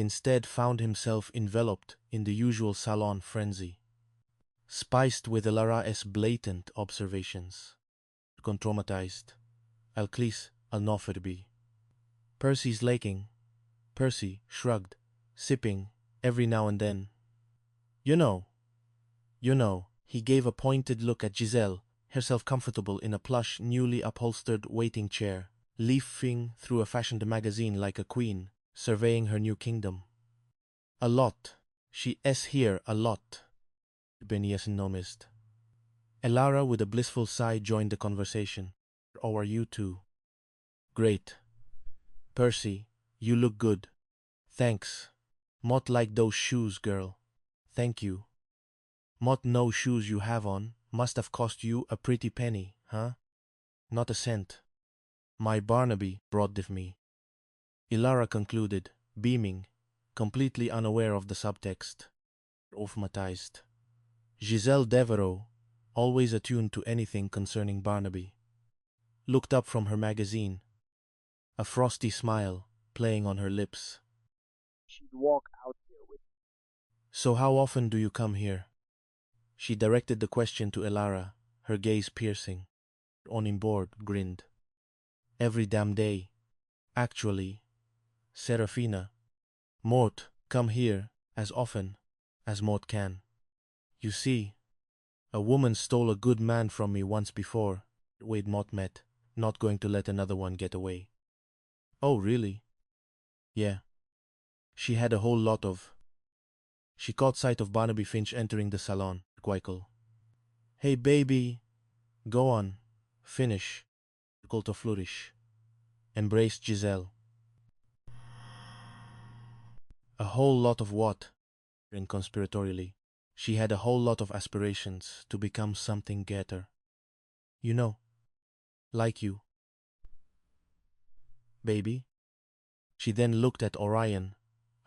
instead found himself enveloped in the usual salon frenzy, spiced with Elara's blatant observations. Traumatized. Alclis Alnoferbi. Percy's laking. Percy shrugged, sipping every now and then. You know, he gave a pointed look at Giselle, herself comfortable in a plush, newly upholstered waiting chair, leafing through a fashioned magazine like a queen, surveying her new kingdom. A lot. She's here a lot, Benias nomised. Elara, with a blissful sigh, joined the conversation. How are you two? Great. Percy, you look good. Thanks. Mott like those shoes, girl. Thank you. Mott, no shoes you have on must have cost you a pretty penny, huh? Not a cent. My Barnaby brought them me. Elara concluded, beaming, completely unaware of the subtext. Automatized. Giselle Devereux, always attuned to anything concerning Barnaby, looked up from her magazine, a frosty smile playing on her lips. She'd walk out here with So how often do you come here? She directed the question to Elara, her gaze piercing. Onboard grinned. Every damn day. Actually, Serafina. Mort, come here as often as Mort can. You see, a woman stole a good man from me once before. Wade Mott met, not going to let another one get away. Oh, really? Yeah. She had a whole lot of. She caught sight of Barnaby Finch entering the salon. Quackle. Hey, baby. Go on. Finish. Call to flourish. Embraced Giselle. A whole lot of what? Inconspiratorially. She had a whole lot of aspirations to become something greater. You know. Like you. Baby? She then looked at Orion,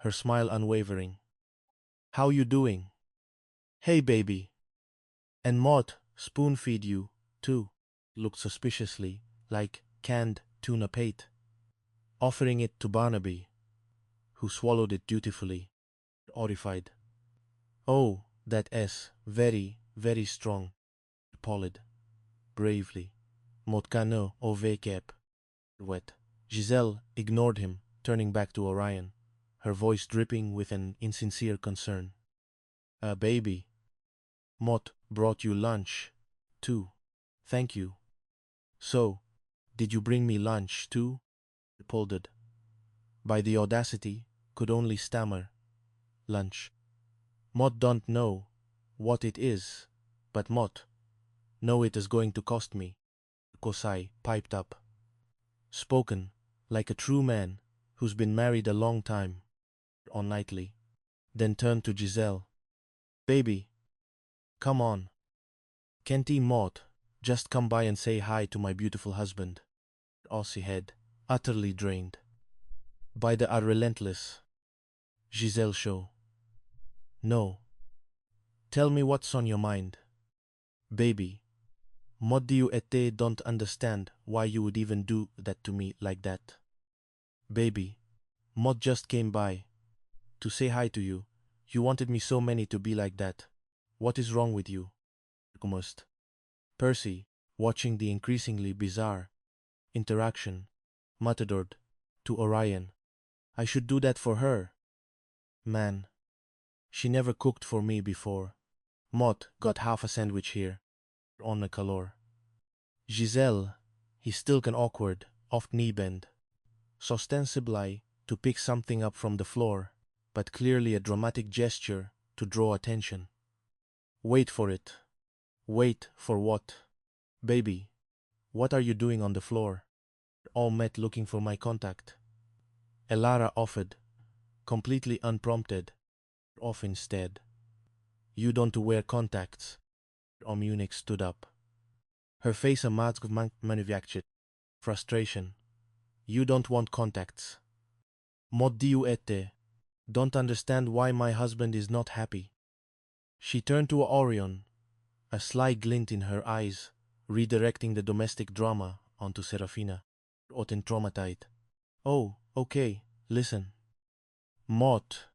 her smile unwavering. How you doing? Hey, baby. And Maud spoon-feed you, too, looked suspiciously like canned tuna pate, offering it to Barnaby, who swallowed it dutifully, horrified. Oh, that is very, very strong, Paulid, bravely. Motkano ovekep, wet. Giselle ignored him, turning back to Orion, her voice dripping with an insincere concern. Baby. Mott brought you lunch, too. Thank you. So, did you bring me lunch, too? Poldered. By the audacity, could only stammer. Lunch. Mott don't know what it is, but Mott know it is going to cost me. Kosai piped up. Spoken like a true man who's been married a long time, all nightly. Then turned to Giselle. Baby, come on. Can't Mott just come by and say hi to my beautiful husband? Aussie head, utterly drained. By the relentless Giselle show. No. Tell me what's on your mind. Baby, Mott you ete don't understand why you would even do that to me like that. Baby, Mott just came by to say hi to you. You wanted me so many to be like that. What is wrong with you? Almost. Percy, watching the increasingly bizarre interaction, muttered to Orion. I should do that for her. Man, she never cooked for me before. Mott got half a sandwich here, on the calor. Giselle, he still can awkward, oft knee bend. Ostensibly to pick something up from the floor, but clearly a dramatic gesture to draw attention. Wait for it. Wait for what? Baby, what are you doing on the floor? All met looking for my contact. Elara offered, completely unprompted, off instead. You don't wear contacts. Munich stood up. Her face a mask of manufactured frustration. You don't want contacts. Mod diu ete. Don't understand why my husband is not happy. She turned to Orion, a sly glint in her eyes, redirecting the domestic drama onto Serafina. Oten traumatized. Oh, okay, listen. Mott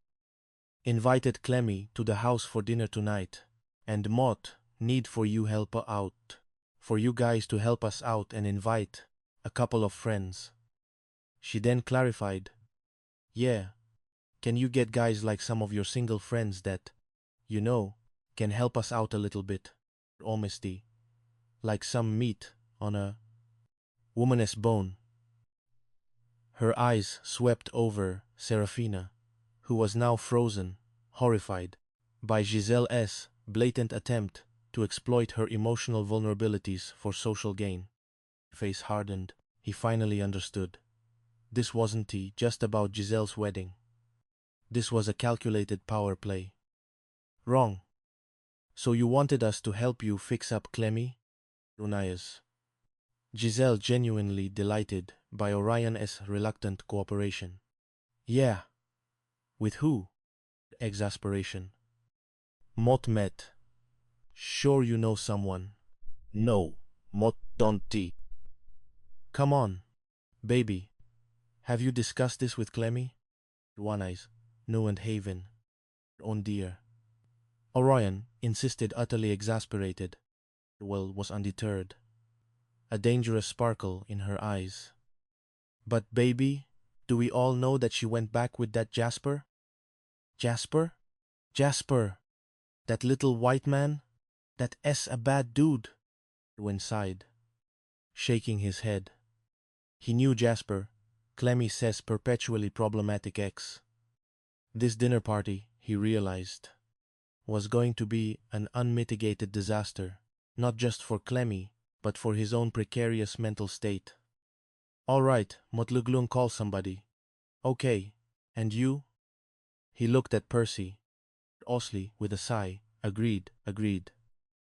invited Clemmy to the house for dinner tonight, and Mott need for you help out. For you guys to help us out and invite a couple of friends. She then clarified, yeah, can you get guys like some of your single friends that, you know, can help us out a little bit? Honesty, like some meat on a woman's bone. Her eyes swept over Serafina, who was now frozen, horrified, by Giselle's blatant attempt to exploit her emotional vulnerabilities for social gain. Face hardened, he finally understood. This wasn't just about Giselle's wedding. This was a calculated power play. Wrong. So you wanted us to help you fix up Clemmy? Unayas. Giselle genuinely delighted by Orion's reluctant cooperation. Yeah. With who? Exasperation. Mott met. Sure you know someone. No, Mott don't. Come on, baby. Have you discussed this with Clemmy? One Eyes, No and Haven. On dear. Orion insisted, utterly exasperated. Well, was undeterred. A dangerous sparkle in her eyes. But baby, do we all know that she went back with that Jasper? Jasper? Jasper! That little white man? That a bad dude? Edwin sighed, shaking his head. He knew Jasper, Clemmy says perpetually problematic ex. This dinner party, he realized, was going to be an unmitigated disaster, not just for Clemmy, but for his own precarious mental state. All right, Motluglung, call somebody. Okay, and you? He looked at Percy. Osley, with a sigh, agreed.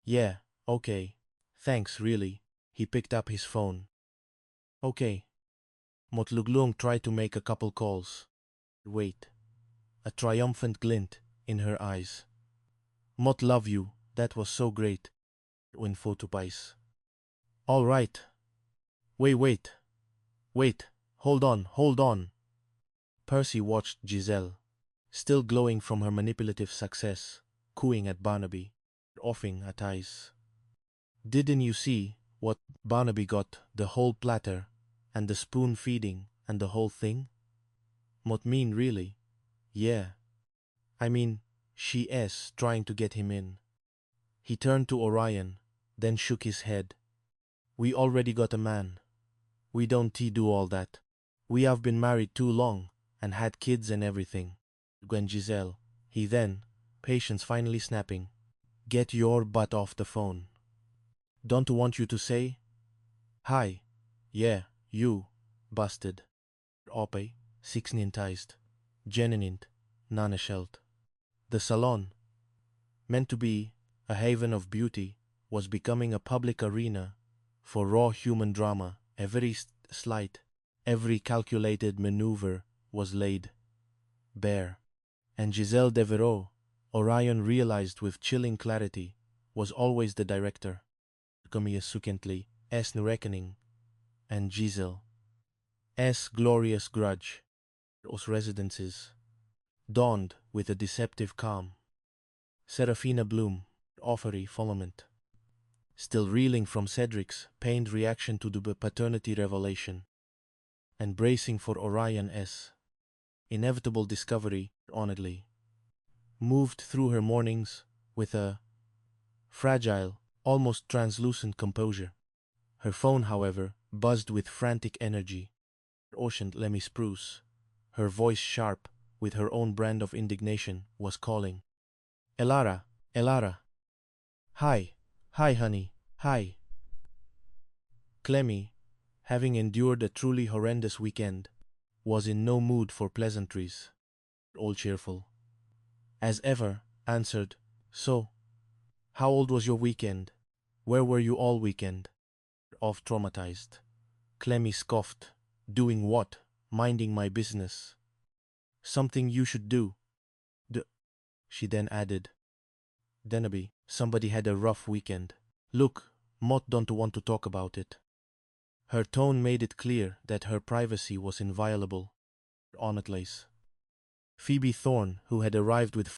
Yeah, okay. Thanks, really. He picked up his phone. Okay. Motluglung tried to make a couple calls. Wait. A triumphant glint in her eyes. Mot love you, that was so great. When photopais. All right. Wait. Hold on. Percy watched Giselle, still glowing from her manipulative success, cooing at Barnaby, offing at Ice. Didn't you see what Barnaby got, the whole platter, and the spoon feeding, and the whole thing? What mean, really? Yeah. I mean, she is trying to get him in. He turned to Orion, then shook his head. We already got a man. We don't do all that. We have been married too long, and had kids and everything. Gwen Giselle, he then, patience finally snapping. Get your butt off the phone. Don't want you to say? Hi. Yeah, you. Busted. Ope, sixnintized. Geninint, naneshelt. The salon, meant to be a haven of beauty, was becoming a public arena for raw human drama. Every slight, every calculated maneuver was laid bare. And Giselle Devereaux, Orion realized with chilling clarity, was always the director. Gumia succinctly, reckoning, and Giselle. Glorious grudge. Os residences. Dawned with a deceptive calm. Serafina Bloom, offery followment. Still reeling from Cedric's pained reaction to the paternity revelation, and bracing for Orion's inevitable discovery, honestly, moved through her mornings with a fragile, almost translucent composure. Her phone, however, buzzed with frantic energy. Ocean Lemmy Spruce, her voice sharp with her own brand of indignation, was calling. Elara. Hi, honey, hi. Clemmy, having endured a truly horrendous weekend, was in no mood for pleasantries. All cheerful. As ever, answered, So, how old was your weekend? Where were you all weekend? Off traumatized. Clemmy scoffed. Doing what? Minding my business. Something you should do. She then added. Denaby, somebody had a rough weekend. Look, Mott don't want to talk about it. Her tone made it clear that her privacy was inviolable. Honestly. Phoebe Thorne, who had arrived with